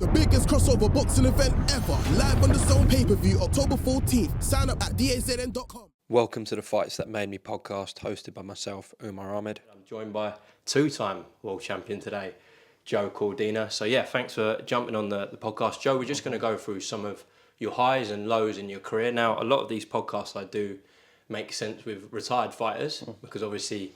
The biggest crossover boxing event ever. Live on the Zone pay-per-view, October 14th. Sign up at dazn.com. Welcome to the Fights That Made Me podcast, hosted by myself, Umar Ahmed. I'm joined by two-time world champion today, Joe Cordina. So yeah, thanks for jumping on the podcast. Joe, we're just going to go through some of your highs and lows in your career. Now, a lot of these podcasts I do make sense with retired fighters because obviously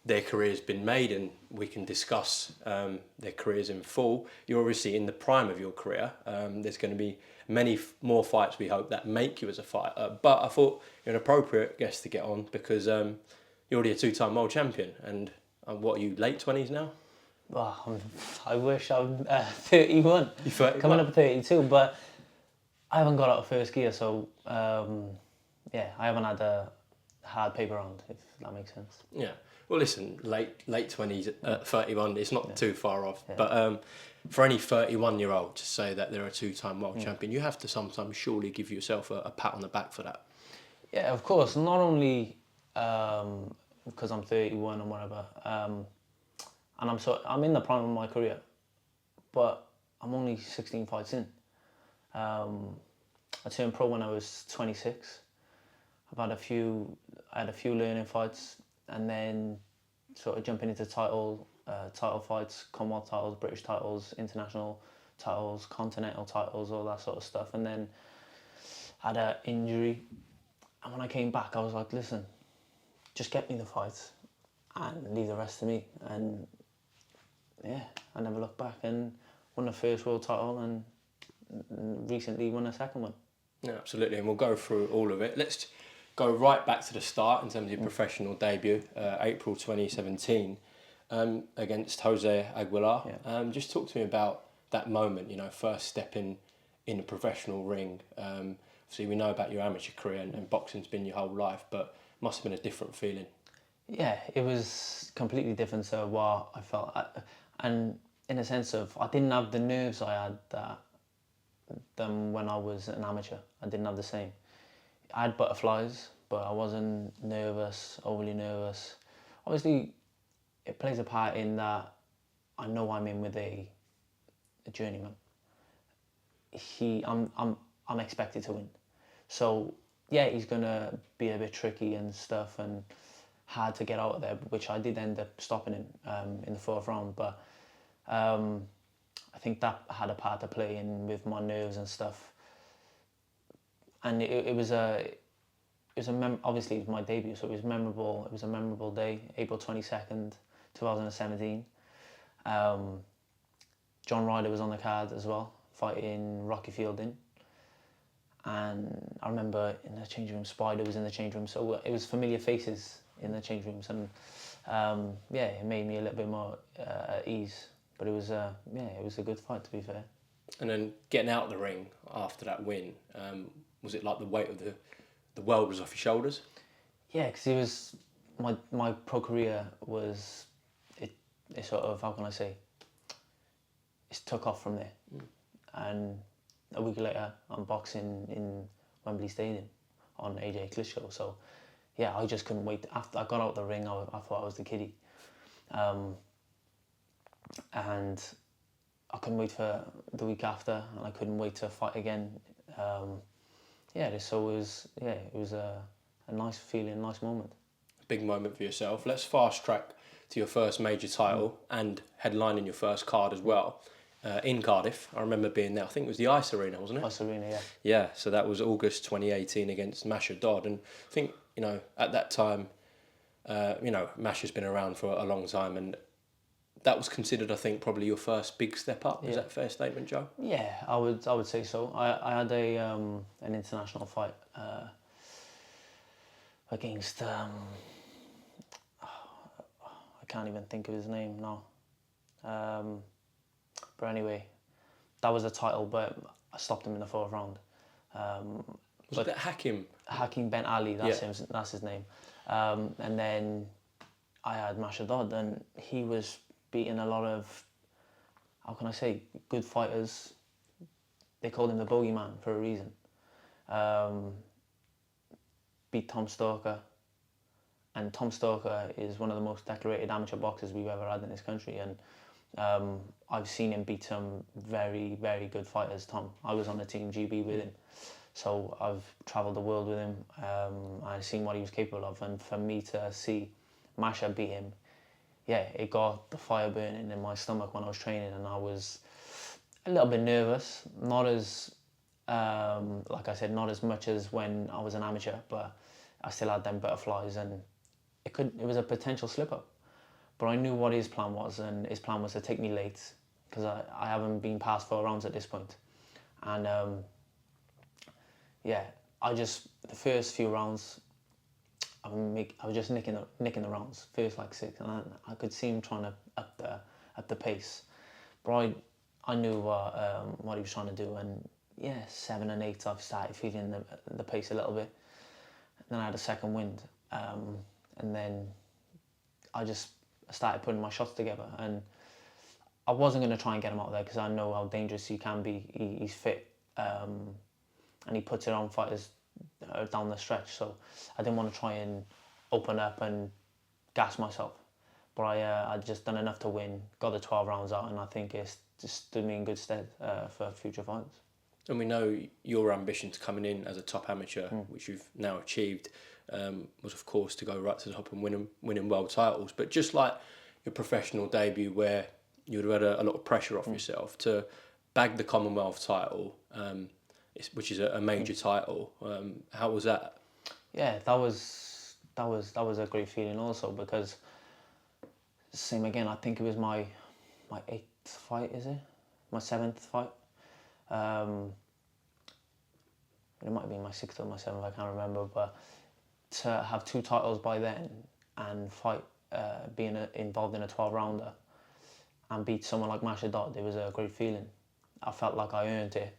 their career's been made and we can discuss their careers in full. You're obviously in the prime of your career. There's going to be many more fights, we hope, that make you as a fighter. But I thought you're an appropriate guest to get on because you're already a two-time world champion. And what are you, late 20s now? Well, I wish I'm 31. You're 31? Coming up at 32, but I haven't got out of first gear, so yeah, I haven't had a hard paper round, if that makes sense. Yeah. Well, listen, late 20s at 31, it's not too far off. Yeah. But for any 31-year-old to say that they're a two-time world champion, you have to sometimes surely give yourself a pat on the back for that. Yeah, of course. Not only because I'm 31 and whatever, and I'm in the prime of my career, but I'm only 16 fights in. I turned pro when I was 26. I had a few learning fights, and then sort of jumping into title fights, Commonwealth titles, British titles, international titles, continental titles, all that sort of stuff. And then had an injury, and when I came back, I was like, listen, just get me the fights and leave the rest to me. And yeah, I never looked back and won the first world title and recently won a second one. Yeah, absolutely, and we'll go through all of it. Let's go right back to the start in terms of your professional debut, April 2017, against Jose Aguilar. Yeah. Just talk to me about that moment, first stepping in a professional ring. Obviously, we know about your amateur career and boxing's been your whole life, but it must have been a different feeling. Yeah, it was completely different to what I felt. And in a sense of, I didn't have the nerves I had than when I was an amateur. I didn't have the same. I had butterflies, but I wasn't overly nervous. Obviously, it plays a part in that I know I'm in with a journeyman. I'm expected to win. So yeah, he's gonna be a bit tricky and stuff and hard to get out of there, which I did end up stopping him in the fourth round. But I think that had a part to play in with my nerves and stuff. And obviously it was my debut, so it was memorable. It was a memorable day, April 22nd, 2017. John Ryder was on the card as well, fighting Rocky Fielding. And I remember in the change room, Spider was in the change room, so it was familiar faces in the change rooms, and yeah, it made me a little bit more at ease. But it was a good fight, to be fair. And then getting out of the ring after that win, was it like the weight of the world was off your shoulders? Yeah, because it was my pro career was it sort of, how can I say, it took off from there. And a week later I'm boxing in Wembley Stadium on AJ Klitschko. So yeah, I just couldn't wait. After I got out of the ring, I thought I was the kiddie, and I couldn't wait for the week after, and I couldn't wait to fight again. So it was a nice feeling, nice moment. Big moment for yourself. Let's fast track to your first major title and headlining your first card as well. In Cardiff, I remember being there. I think it was the Ice Arena, wasn't it? Ice Arena, yeah. Yeah, so that was August 2018 against Masha Dodd, and I think at that time, Masha's been around for a long time, and that was considered, I think, probably your first big step up. Is that a fair statement, Joe? Yeah, I would say so. I had an international fight against I can't even think of his name now. But anyway, that was a title, but I stopped him in the fourth round. Was it Hakim? Hakim Ben Ali, that's his name. And then I had Masha Dodd, and he was beating a lot of, how can I say, good fighters. They called him the bogeyman for a reason. Beat Tom Stalker, and Tom Stalker is one of the most decorated amateur boxers we've ever had in this country, and I've seen him beat some very, very good fighters, Tom. I was on the team GB with him. So I've travelled the world with him. I've seen what he was capable of. And for me to see Masha beat him, yeah, it got the fire burning in my stomach when I was training, and I was a little bit nervous. Not as, like I said, not as much as when I was an amateur, but I still had them butterflies, and it was a potential slip-up. But I knew what his plan was, and his plan was to take me late, because I haven't been past 4 rounds at this point. And yeah, the first few rounds, I was just nicking the rounds, first like 6, and I could see him trying to up the pace. But I knew what he was trying to do, and yeah, 7 and 8, I've started feeling the pace a little bit. Then I had a second wind, and then I started putting my shots together, and I wasn't going to try and get him out there because I know how dangerous he can be. He's fit, and he puts it on fighters down the stretch, so I didn't want to try and open up and gas myself. But I'd just done enough to win, got the 12 rounds out, and I think it's just stood me in good stead for future fights. And we know your ambitions coming in as a top amateur, which you've now achieved, was of course to go right to the top and winning world titles. But just like your professional debut, where you would have had a lot of pressure off yourself, to bag the Commonwealth title, which is a major title, how was that? Yeah, that was a great feeling also, because same again. I think it was my 8th fight, is it? My 7th fight. It might have been my 6th or my 7th, I can't remember, but to have 2 titles by then and fight, being involved in a 12-rounder and beat someone like Masha Dodd, it was a great feeling. I felt like I earned it,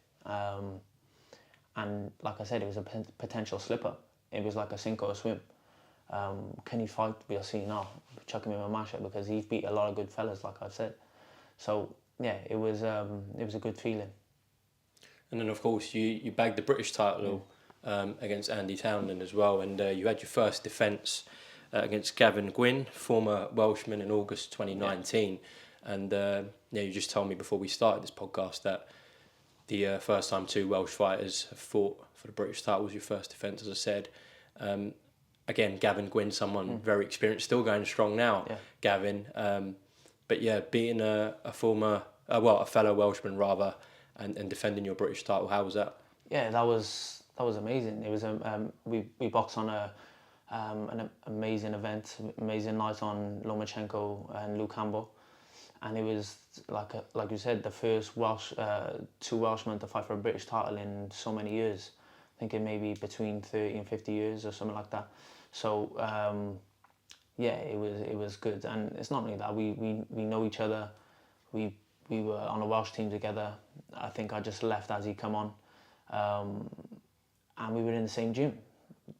and like I said, it was a potential slip-up. It was like a sink or a swim. Can he fight? We'll see now. Chuck him in with Masha, because he's beat a lot of good fellas, like I've said. So yeah, it was a good feeling. And then of course you bagged the British title against Andy Townend as well, and you had your first defence against Gavin Gwynn, former Welshman, in August 2019. And you just told me before we started this podcast that the first time 2 Welsh fighters have fought for the British title was your first defence, as I said. Again, Gavin Gwynn, someone very experienced, still going strong now, Gavin. But yeah, beating a fellow Welshman rather, and defending your British title, how was that? Yeah, that was amazing. It was we boxed on an amazing event, amazing night on Lomachenko and Luke Campbell, and it was like you said, the first 2 Welshmen to fight for a British title in so many years. I think it may be between 30 and 50 years or something like that. So yeah, it was good, and it's not only that we know each other. We were on a Welsh team together. I think I just left as he come on, and we were in the same gym.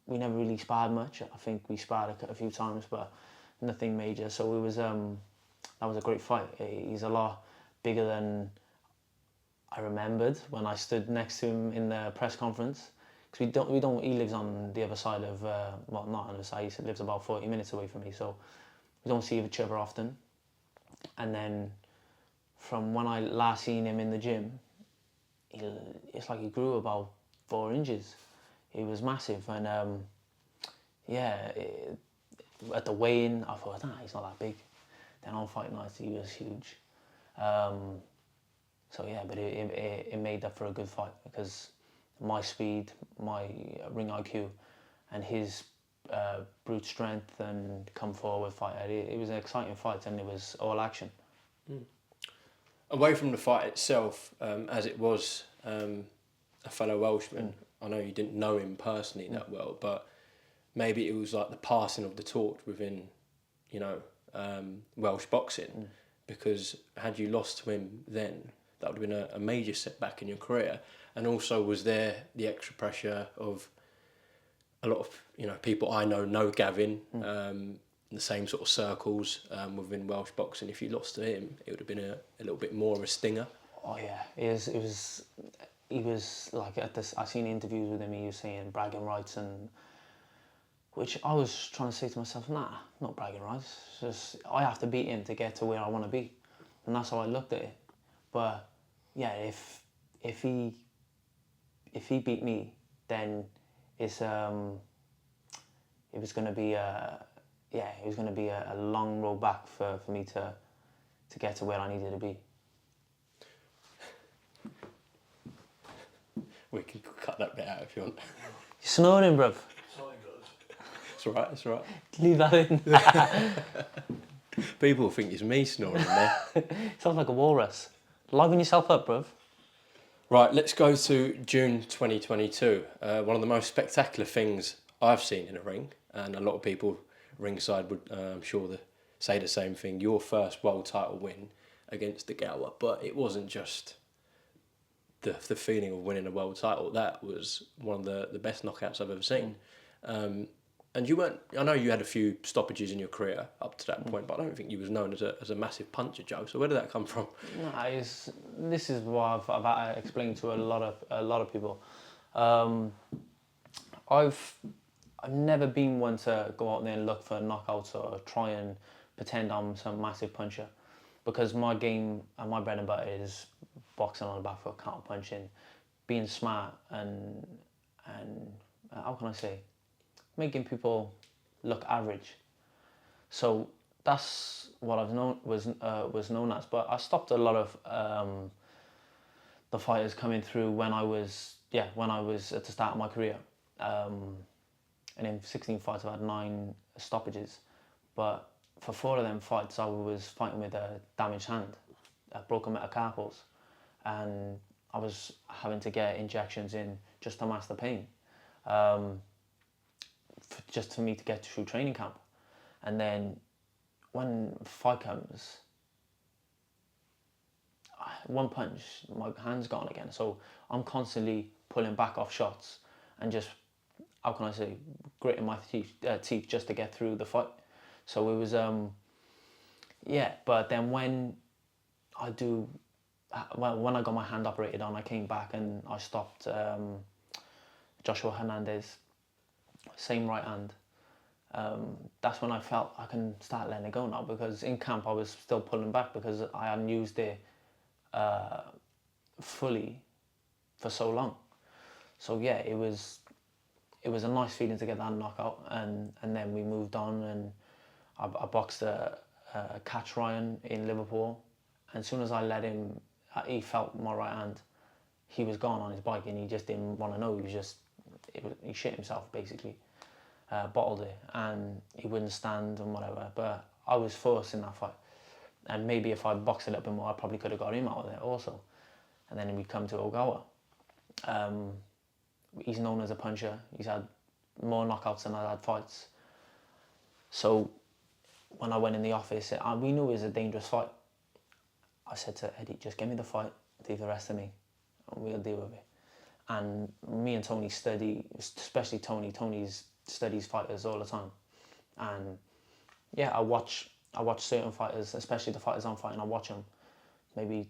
We never really sparred much. I think we sparred a few times, but nothing major. So it was that was a great fight. He's a lot bigger than I remembered when I stood next to him in the press conference. Because he lives on the other side of, well, not on the other side, he lives about 40 minutes away from me, so we don't see each other often. And then from when I last seen him in the gym, it's like he grew about 4 inches. He was massive, and at the weigh-in, I thought, he's not that big. Then on fight nights, he was huge. So yeah, but it made up for a good fight, because my speed, my ring IQ, and his brute strength and come forward fight, it was an exciting fight, and it was all action. Away from the fight itself, as it was a fellow Welshman, I know you didn't know him personally that well, but maybe it was like the passing of the torch within, Welsh boxing, because had you lost to him then, that would have been a major setback in your career. And also, was there the extra pressure of a lot of people I know Gavin, in the same sort of circles within Welsh boxing. If you lost to him, it would have been a little bit more of a stinger. Oh yeah, he was like at this. I seen interviews with him. He was saying bragging rights, and which I was trying to say to myself, nah, not bragging rights. It's just I have to beat him to get to where I want to be. And that's how I looked at it. But yeah, if he beat me, then it was going to be a long road back for me to get to where I needed to be. We can cut that bit out if you want. You're snoring, bruv. It's all right, it's all right. Leave that in. People think it's me snoring there. Sounds like a walrus. Liven yourself up, bruv. Right, let's go to June 2022. One of the most spectacular things I've seen in a ring, and a lot of people ringside would, I'm sure, say the same thing. Your first world title win against the Gower, but it wasn't just the feeling of winning a world title. That was one of the best knockouts I've ever seen. And you weren't. I know you had a few stoppages in your career up to that point, but I don't think you was known as a massive puncher, Joe. So where did that come from? No, this is what I've had to explain to a lot of people. I've never been one to go out there and look for knockouts or try and pretend I'm some massive puncher, because my game and my bread and butter is boxing on the back foot, counter punching, being smart and how can I say, making people look average. So that's what I've known was known as. But I stopped a lot of the fighters coming through when I was at the start of my career. And in 16 fights I've had 9 stoppages. But for 4 of them fights I was fighting with a damaged hand, broken metacarpals, and I was having to get injections in just to mask the pain. Just for me to get through training camp. And then when fight comes, one punch, my hand's gone again. So I'm constantly pulling back off shots and just, how can I say, gritting my teeth just to get through the fight. So it was, but then when I got my hand operated on, I came back and I stopped Joshua Hernandez. Same right hand. That's when I felt I can start letting it go now, because in camp I was still pulling back because I hadn't used it fully for so long. So yeah, it was a nice feeling to get that knockout, and then we moved on, and I boxed Catch Ryan in Liverpool, and as soon as I let him, he felt my right hand, he was gone on his bike and he just didn't want to know. He shit himself basically, bottled it, and he wouldn't stand and whatever. But I was forced in that fight, and maybe if I boxed it a bit more, I probably could have got him out of it also. And then we come to Ogawa. He's known as a puncher. He's had more knockouts than I've had fights. So when I went in the office, we knew it was a dangerous fight. I said to Eddie, just give me the fight, leave the rest to me, and we'll deal with it. And me and Tony study, especially Tony. Tony's studies fighters all the time, and yeah, I watch certain fighters, especially the fighters I'm fighting. I watch them, maybe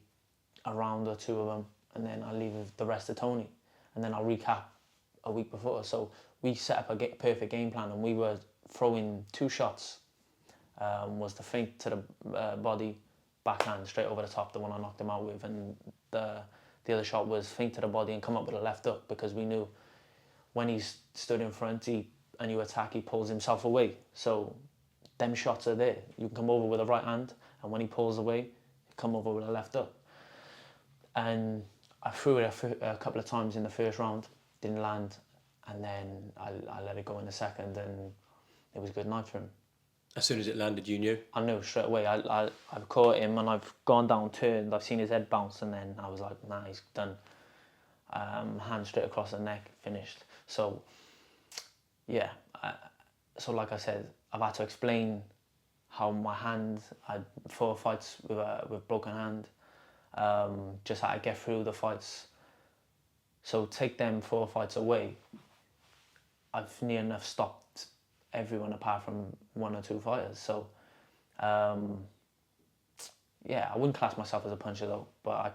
a round or 2 of them, and then I leave the rest to Tony, and then I'll recap a week before. So we set up a perfect game plan, and we were throwing 2 shots. Was the feint to the body, backhand straight over the top, the one I knocked him out with, and the other shot was feint to the body and come up with a left hook, because we knew when he's stood in front and you attack, he pulls himself away. So them shots are there. You can come over with a right hand, and when he pulls away, you come over with a left hook. And I threw it a couple of times in the first round, didn't land, and then I let it go in the second, and it was a good night for him. As soon as it landed, you knew? I knew straight away. I've caught him and I've gone down, turned, I've seen his head bounce, and then I was like, nah, he's done. Hand straight across the neck, finished. So, yeah. So like I said, I've had to explain how my hand, I had 4 fights with broken hand. Just had to get through the fights. So take them 4 fights away, I've near enough stopped everyone apart from 1 or 2 fighters. So, yeah, I wouldn't class myself as a puncher though, but I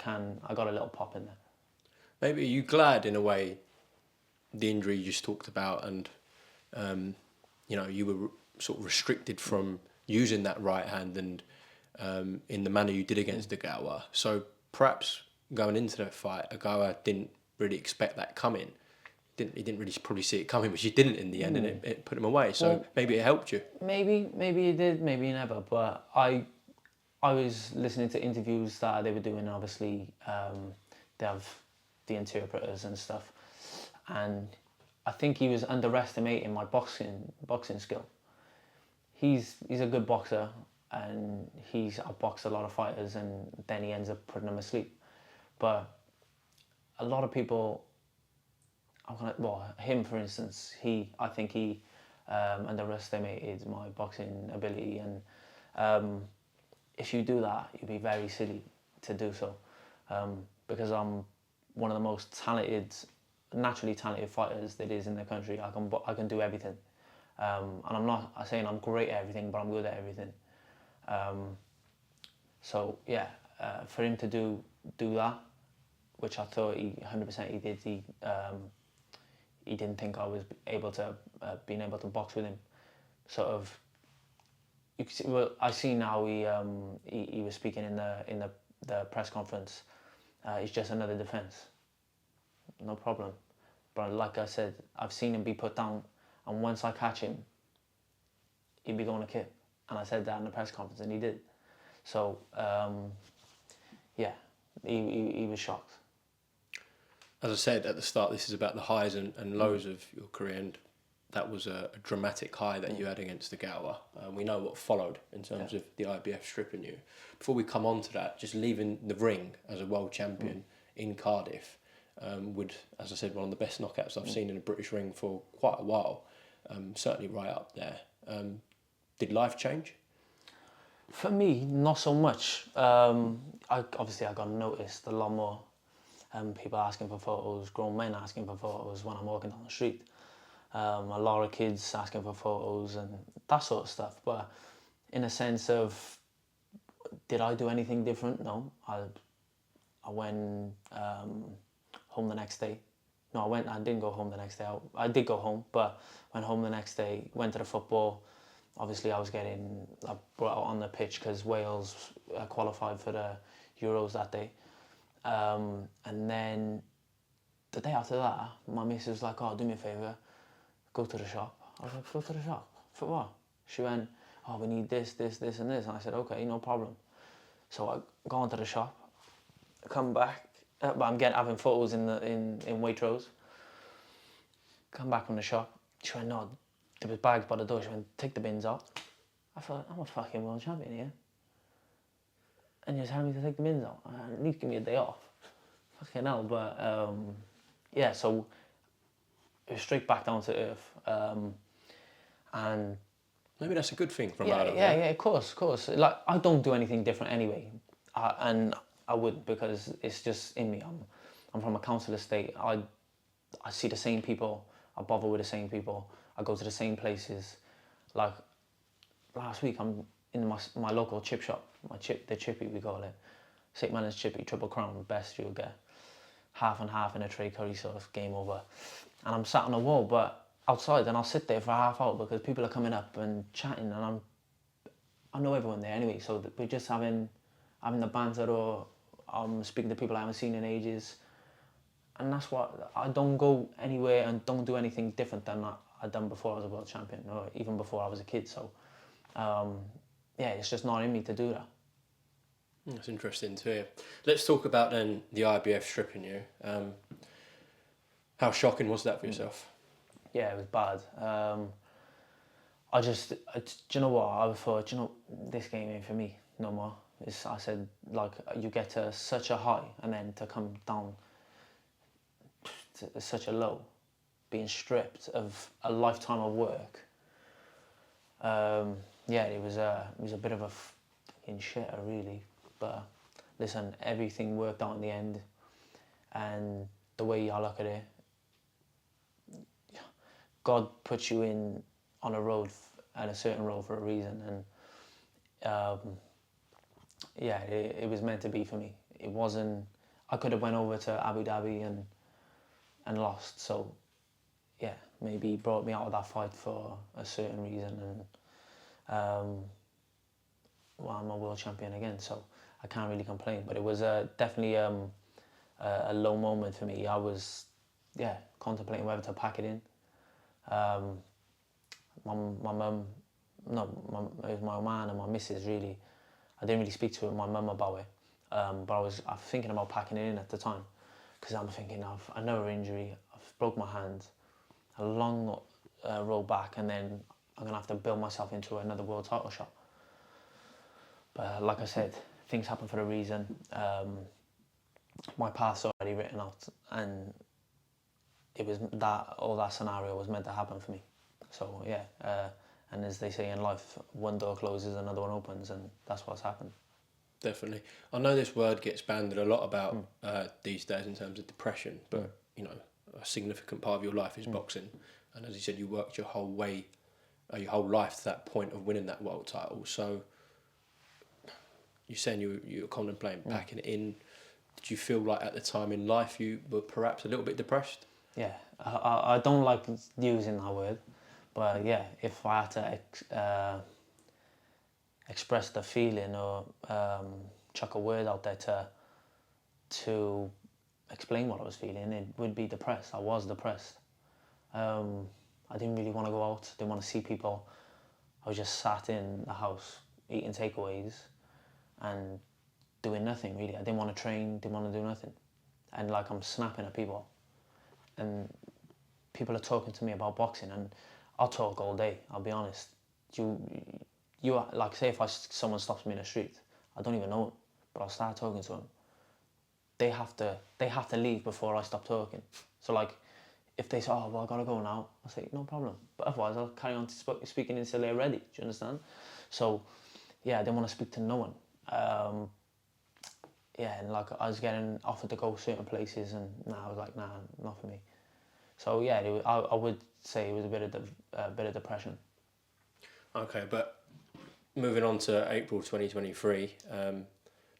got a little pop in there. Maybe are you glad in a way the injury you just talked about, and you were sort of restricted from using that right hand, and in the manner you did against Ogawa. So perhaps going into that fight, Ogawa didn't really expect that coming. He didn't really probably see it coming, but you didn't in the end, and it put him away. So Well, maybe it helped you. Maybe it did, maybe never. But I was listening to interviews that they were doing. Obviously, they have the interpreters and stuff, and I think he was underestimating my boxing skill. He's a good boxer, and he's outboxed a lot of fighters, and then he ends up putting them asleep. But a lot of people, him for instance, I think he underestimated my boxing ability, and if you do that, you'd be very silly to do so, because I'm one of the most naturally talented fighters that is in the country. I can do everything, and I'm not saying I'm great at everything, but I'm good at everything. So yeah, for him to do that, which I thought 100% he did. He didn't think I was able to box with him. Sort of. You can see, well, I see now he was speaking in the press conference. It's just another defense. No problem. But like I said, I've seen him be put down, and once I catch him, he'd be going to kick. And I said that in the press conference, and he did. So yeah, he was shocked. As I said at the start, this is about the highs and lows of your career, and that was a dramatic high that you had against Ogawa. We know what followed in terms of the IBF stripping you. Before we come on to that, just leaving the ring as a world champion in Cardiff, with, as I said, one of the best knockouts I've seen in a British ring for quite a while, certainly right up there. Did life change? For me, not so much. I got noticed a lot more. People asking for photos, grown men asking for photos when I'm walking down the street. A lot of kids asking for photos and that sort of stuff. But in a sense of, did I do anything different? No. I went home the next day. No, I didn't go home the next day. I did go home, but went home the next day, went to the football. Obviously, I brought out on the pitch because Wales qualified for the Euros that day. And then the day after that, my missus was like, "Oh, do me a favour, go to the shop." I was like, "Go to the shop? For what?" She went, "Oh, we need this, this, this and this." And I said, "Okay, no problem." So I go into the shop, come back, but I'm having photos in Waitrose. Come back from the shop, she went, "No, there was bags by the door." She went, "Take the bins out." I thought, I'm a fucking world champion here, and you're telling me to take the bins out? At least give me a day off. Fucking hell, but yeah, so it was straight back down to earth, and Maybe that's a good thing from yeah, out of yeah, that. yeah, of course. Like, I don't do anything different anyway, and I would, because it's just in me. I'm from a council estate. I see the same people. I bother with the same people. I go to the same places. Like last week, I'm in my local chip shop. The chippy we call it, St. Man's chippy, Triple Crown, best you'll get. Half and half in a tray curry sauce, game over. And I'm sat on a wall, but outside, and I'll sit there for a half hour because people are coming up and chatting, and I know everyone there anyway, so we're just having the banter, or I'm speaking to people I haven't seen in ages. And that's what, I don't go anywhere and don't do anything different than I'd done before I was a world champion, or even before I was a kid. So yeah, it's just not in me to do that. That's interesting to hear. Let's talk about then the IBF stripping you. How shocking was that for yourself? Yeah, it was bad. Do you know what? I thought, this game ain't for me no more. I said, like, you get to such a high and then to come down to such a low, being stripped of a lifetime of work. Yeah, it was a bit of a fucking shitter, really. But listen, everything worked out in the end, and the way I look at it, God puts you on a road, at a certain road for a reason, and yeah, it was meant to be for me. It wasn't. I could have went over to Abu Dhabi and lost. So yeah, maybe he brought me out of that fight for a certain reason, and well, I'm a world champion again, so I can't really complain. But it was definitely a low moment for me. I was, contemplating whether to pack it in. My mum, it was my man and my missus really. I didn't really speak to my mum about it, but I was thinking about packing it in at the time, because I'm thinking I've another injury, I've broke my hand, a long road back, and then I'm gonna have to build myself into another world title shot. But like I said, things happen for a reason. My path's already written out, and it was that scenario was meant to happen for me. So yeah, and as they say in life, one door closes, another one opens, and that's what's happened. Definitely. I know this word gets banded a lot about these days in terms of depression, but you know, a significant part of your life is boxing, and as you said, you worked your whole life to that point of winning that world title. So you're saying you were contemplating packing it in. Did you feel like at the time in life you were perhaps a little bit depressed? Yeah, I don't like using that word, but yeah, if I had to express the feeling or chuck a word out there to explain what I was feeling, it would be depressed. I was depressed. I didn't really want to go out, didn't want to see people. I was just sat in the house eating takeaways and doing nothing really. I didn't want to train, didn't want to do nothing. And like I'm snapping at people. And people are talking to me about boxing, and I'll talk all day, I'll be honest. You like, say if someone stops me in the street, I don't even know them, but I'll start talking to them. They have to leave before I stop talking. So like, if they say, oh, well, I gotta go now, I'll say, no problem. But otherwise, I'll carry on speaking until they're ready, do you understand? So, yeah, I didn't want to speak to no one. And like, I was getting offered to go certain places, and I was like, nah, not for me. So yeah, I would say it was a bit of depression. Okay, but moving on to April 2023,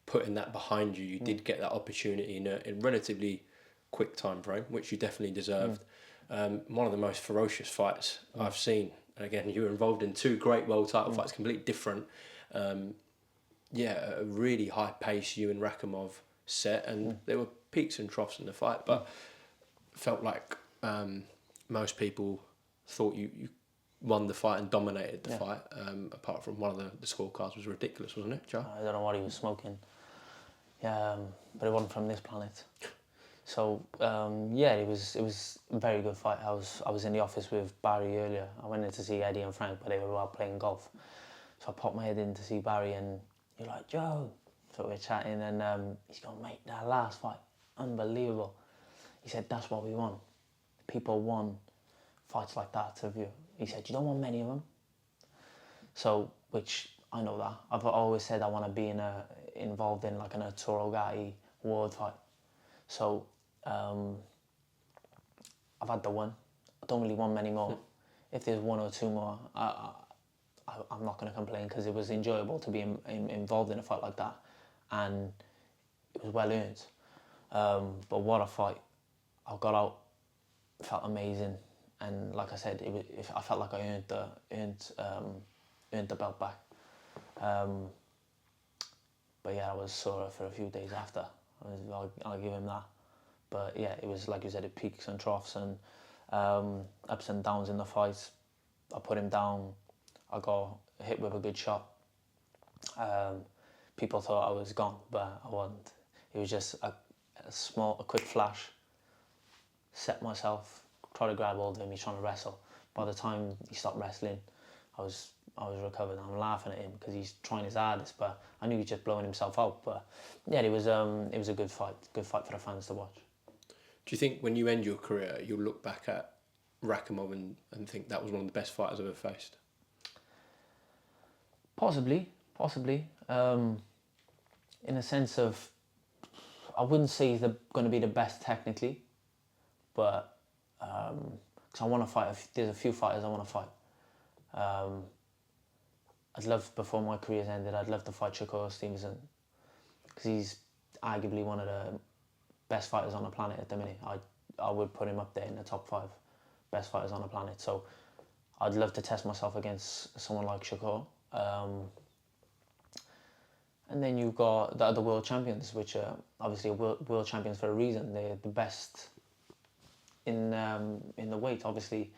putting that behind you, you did get that opportunity in a relatively quick time frame, which you definitely deserved. One of the most ferocious fights I've seen. And again, you were involved in two great world title fights, completely different. A really high pace you and Rakhimov set, and there were peaks and troughs in the fight, but felt like most people thought you won the fight and dominated the fight. Apart from one of the scorecards was ridiculous, wasn't it, Joe? I don't know what he was smoking. But it wasn't from this planet. So it was a very good fight. I was in the office with Barry earlier. I went in to see Eddie and Frank, but they were out playing golf. So I popped my head in to see Barry, and you're like, Joe. So we're chatting, and he's going, mate, that last fight, unbelievable. He said, that's what we want. People want fights like that of you. He said, you don't want many of them. So, which I know that. I've always said I want to be involved in like an Arturo Gatti Ward fight. So, I've had the one. I don't really want many more. If there's one or two more, I'm not going to complain, because it was enjoyable to be involved in a fight like that, and it was well earned. But what a fight. I got out, felt amazing, and like I said, I felt like I earned the belt back. But yeah, I was sore for a few days after. I'll give him that. But yeah, it was like you said, it peaks and troughs and ups and downs in the fights. I put him down. I got hit with a good shot. People thought I was gone, but I wasn't. It was just a quick flash. Set myself, try to grab hold of him. He's trying to wrestle. By the time he stopped wrestling, I was recovered. I'm laughing at him because he's trying his hardest, but I knew he was just blowing himself out. But yeah, it was a good fight for the fans to watch. Do you think when you end your career, you'll look back at Rakhimov and think that was one of the best fighters I've ever faced? Possibly. In a sense of, I wouldn't say he's going to be the best technically, but because I want to fight. There's a few fighters I want to fight. I'd love, before my career's ended, I'd love to fight Shakur Stevenson, because he's arguably one of the best fighters on the planet at the minute. I would put him up there in the top 5 best fighters on the planet. So I'd love to test myself against someone like Shakur. And then you've got the other world champions, which are obviously world champions for a reason. They're the best in the weight, obviously,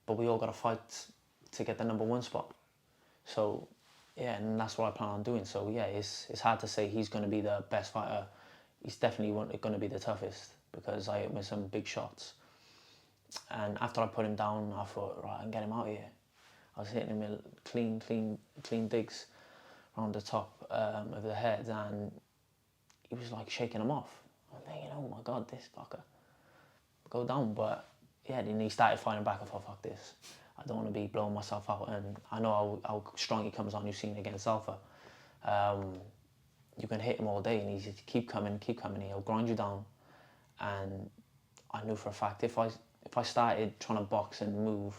but we all got to fight to get the #1 spot. So yeah, and that's what I plan on doing. So yeah, it's hard to say he's going to be the best fighter. He's definitely going to be the toughest because I hit him with some big shots. And after I put him down, I thought, right, I can get him out of here. I was hitting him with clean digs around the top of the head, and he was like shaking him off. I'm thinking, oh my God, this fucker, go down. But yeah, then he started fighting back. I thought, fuck this. I don't want to be blowing myself out, and I know how strong he comes on. You've seen against Alpha. You can hit him all day, and he's just keep coming. He'll grind you down, and I knew for a fact if I started trying to box and move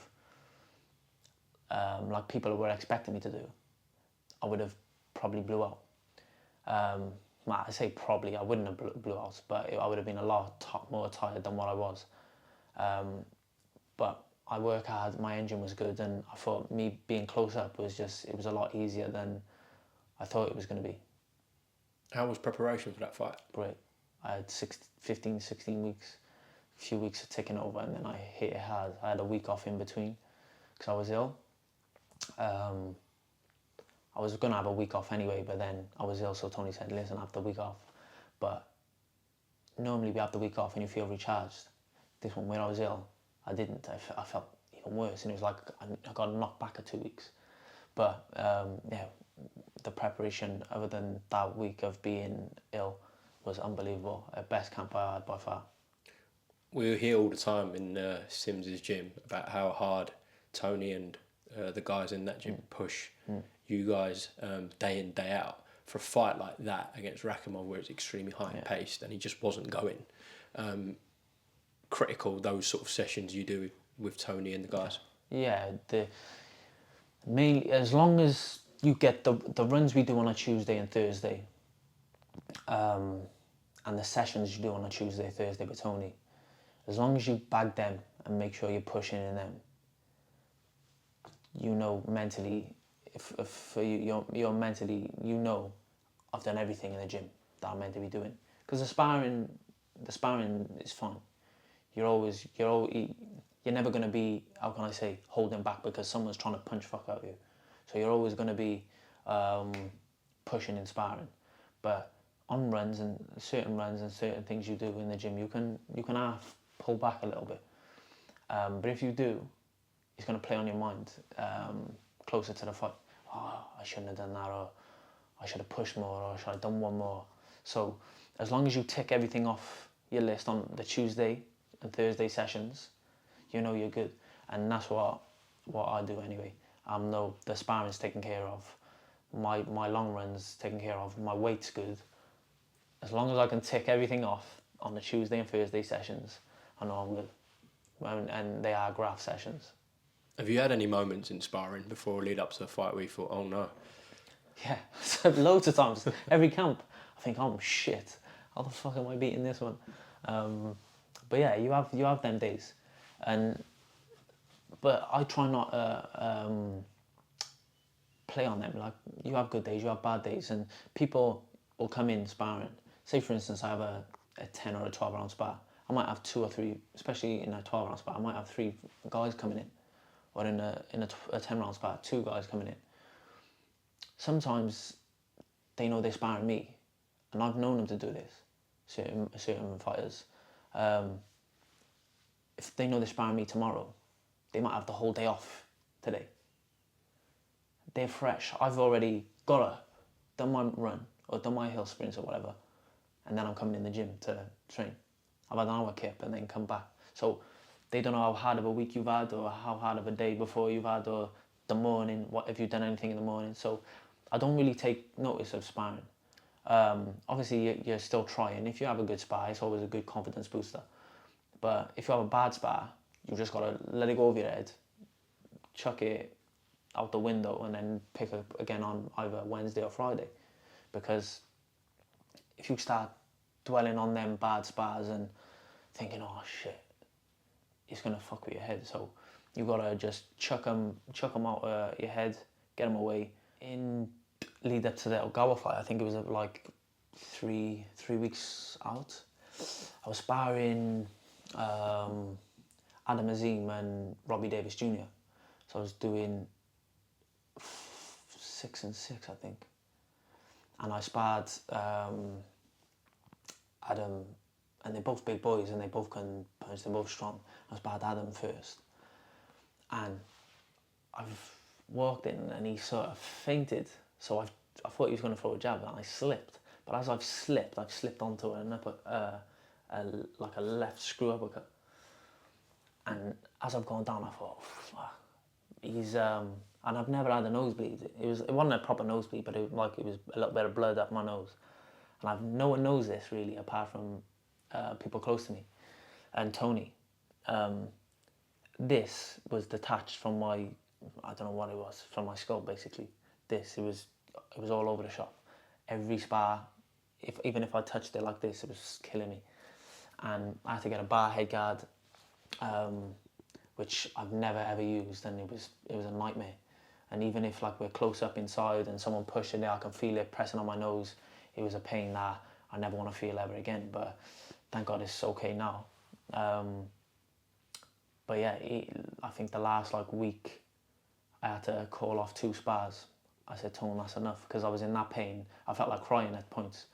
like people were expecting me to do, I would have probably blew out. I say probably, I wouldn't have blew out, but I would have been a lot more tired than what I was. But I work hard, my engine was good, and I thought me being close up it was a lot easier than I thought it was going to be. How was preparation for that fight? Great. I had 15, 16 weeks, a few weeks of taking over, and then I hit it hard. I had a week off in between because I was ill. I was going to have a week off anyway, but then I was ill, so Tony said, listen, have the week off. But normally we have the week off and you feel recharged. This one, when I was ill, I didn't. I felt even worse, and it was like I got knocked back at 2 weeks. But yeah, the preparation, other than that week of being ill, was unbelievable. Best camp I had by far. We hear all the time in Simps' gym about how hard Tony and the guys in that gym push you guys day in, day out. For a fight like that against Rakhimov, where it's extremely high paced, and he just wasn't going. Critical those sort of sessions you do with Tony and the guys. Yeah, mainly as long as you get the runs we do on a Tuesday and Thursday, and the sessions you do on a Tuesday, Thursday with Tony, as long as you bag them and make sure you're pushing in them, you know mentally, if you're mentally, you know, I've done everything in the gym that I'm meant to be doing. Because the sparring is fun. You're never going to be, how can I say, holding back because someone's trying to punch fuck out of you. So you're always going to be pushing and sparring. But on runs and certain things you do in the gym, you can half pull back a little bit. But if you do, it's going to play on your mind closer to the fight. Oh, I shouldn't have done that, or I should have pushed more, or I should have done one more. So as long as you tick everything off your list on the Tuesday and Thursday sessions, you know you're good. And that's what I do anyway. No, the sparring's taken care of, my long run's taken care of, my weight's good. As long as I can tick everything off on the Tuesday and Thursday sessions, I know I'm good. And they are graph sessions. Have you had any moments in sparring before or lead up to the fight where you thought, oh no? Yeah, loads of times. Every camp, I think, oh shit, how the fuck am I beating this one? But yeah, you have them days, but I try not play on them. Like, you have good days, you have bad days, and people will come in sparring. Say for instance, I have a 10 or a 12 round spar. I might have 2 or 3, especially in a 12 round spar. I might have 3 guys coming in, or in a 10 round spar, 2 guys coming in. Sometimes they know they're sparring me, and I've known them to do this. Certain fighters, if they know they're sparring me tomorrow, they might have the whole day off today. They're fresh. I've already got up, done my run, or done my hill sprints or whatever, and then I'm coming in the gym to train. I've had an hour kip and then come back. So they don't know how hard of a week you've had, or how hard of a day before you've had, or the morning, what if you've done anything in the morning. So I don't really take notice of sparring. Obviously you're still trying. If you have a good spar, it's always a good confidence booster. But if you have a bad spar, you just got to let it go over your head, chuck it out the window, and then pick up again on either Wednesday or Friday. Because if you start dwelling on them bad spars and thinking, oh shit, it's going to fuck with your head. So you got to just chuck them out your head, get them away. In lead up to the Ogawa fight, I think it was like three weeks out. I was sparring Adam Azim and Robbie Davis Jr. So I was doing 6 and 6, I think. And I sparred Adam, and they're both big boys and they both can punch, they're both strong. I sparred Adam first. And I've walked in and he sort of fainted. So I thought he was going to throw a jab and I slipped. But as I've slipped onto like a left screw uppercut. And as I've gone down, I thought, oh, fuck. He's and I've never had a nosebleed. It wasn't a proper nosebleed, but it was a little bit of blood up my nose. And no one knows this really, apart from people close to me, and Tony. This was detached from my, I don't know what it was, from my skull basically. It was all over the shop. Every spar, even if I touched it like this, it was killing me. And I had to get a bar head guard, which I've never ever used, and it was a nightmare. And even if like we're close up inside and someone pushed it there, I can feel it pressing on my nose. It was a pain that I never want to feel ever again. But thank God it's okay now. But yeah, I think the last like week, I had to call off 2 spars. I said, Tone, that's enough, because I was in that pain. I felt like crying at points,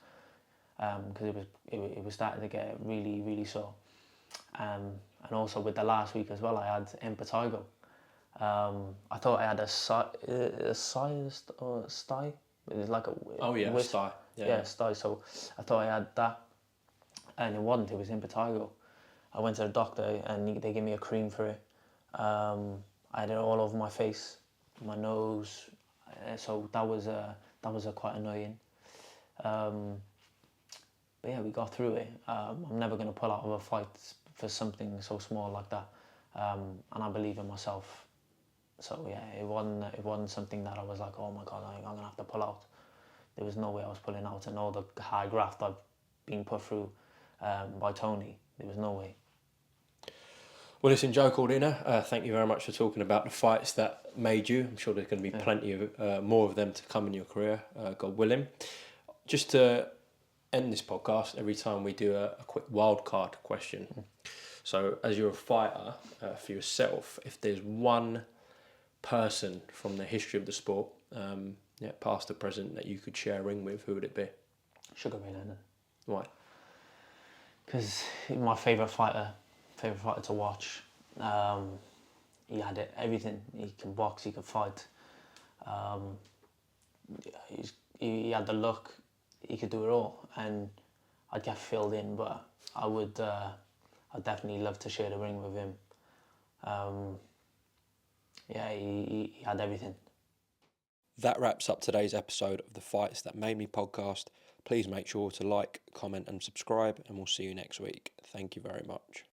because it was starting to get really, really sore. And also with the last week as well, I had impetigo. I thought I had a sized or sty. It was like a sty. Yeah, sty. So I thought I had that, and it wasn't. It was impetigo. I went to the doctor and they gave me a cream for it. I had it all over my face, my nose. So that was quite annoying. But yeah, we got through it. I'm never going to pull out of a fight for something so small like that. And I believe in myself. So yeah, it wasn't something that I was like, oh my God, I'm going to have to pull out. There was no way I was pulling out, and all the hard graft I've been put through by Tony, there was no way. Well, listen, Joe Cordina, thank you very much for talking about the fights that made you. I'm sure there's going to be plenty of more of them to come in your career, God willing. Just to end this podcast, every time we do a quick wild card question. So, as you're a fighter, for yourself, if there's one person from the history of the sport, past or present, that you could share a ring with, who would it be? Shakur Stevenson. Why? Because he's my favourite fighter to watch. He had everything. He can box, he can fight. He had the look. He could do it all, and I'd get filled in. But I'd definitely love to share the ring with him. He had everything. That wraps up today's episode of the Fights That Made Me podcast. Please make sure to like, comment and subscribe, and we'll see you next week. Thank you very much.